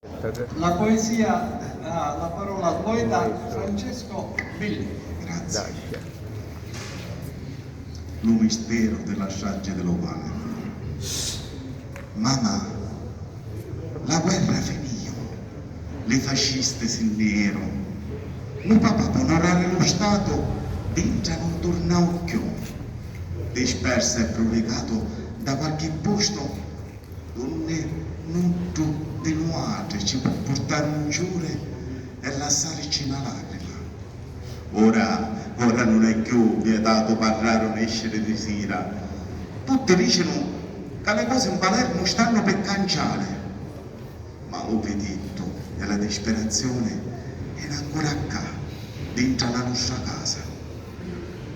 La poesia, la parola al poeta Francesco Billi. Grazie. Lo mistero della strage dell'Opale. Mamma, la guerra finì, le fasciste si nero, mio papà per onorare lo Stato vince non torna occhio, disperso e prodigato da qualche posto donde non continuate ci può portare un giure e lasciarci una lacrima. Ora non è più vietato parlare o escere di sera. Tutti dicono che le cose in Palermo stanno per canciare, ma lo vedetto e la disperazione è ancora qua, dentro la nostra casa,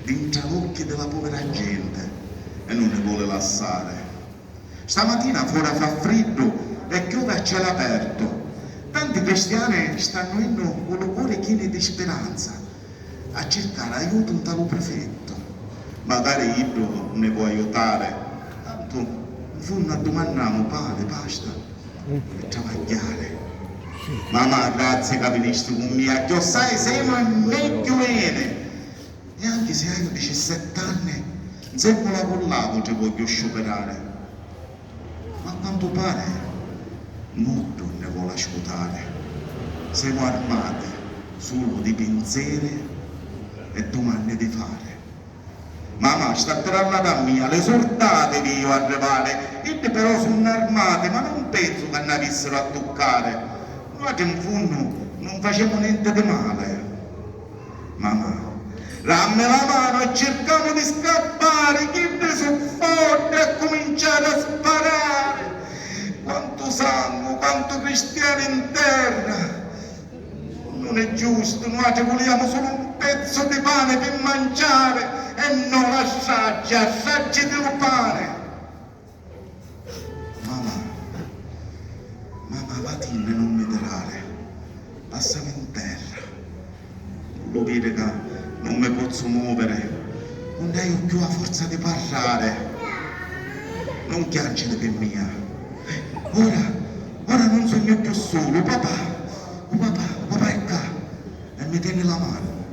dentro l'occhio della povera gente e non ne vuole lasciare. Stamattina fuori fa freddo e chiude a cielo aperto. Tanti cristiani stanno in con il cuore pieno di speranza a cercare aiuto in tale prefetto. Magari io ne può aiutare, tanto in fondo domandiamo pane, pasta e travagliare. Mamma, grazie che veniste con me, che sai siamo meglio bene. E anche se hai 17 anni, non la collavo ti voglio scioperare. Ma a quanto pare, molto ne vuole ascoltare. Siamo armati solo di pensieri e domande di fare. Mamma, sta tirando da mia, le soldate che io arrivare, e però sono armate, ma non penso che ne avessero a toccare. Noi che in fondo non facciamo niente di male. Mamma, dammi la mano e cerchiamo di scappare, chi ne sono forti e cominciare a sparare. Quanto sangue, quanto cristiani in terra. Non è giusto, noi ci vogliamo solo un pezzo di pane per mangiare e non assaggi del pane. Mamma, mattina non mi tirare, passami in terra. Lo vede che non mi posso muovere, non hai più la forza di parlare. Non chiangere per mia. Ora non sogno più solo, papà è qua e mi tiene la mano.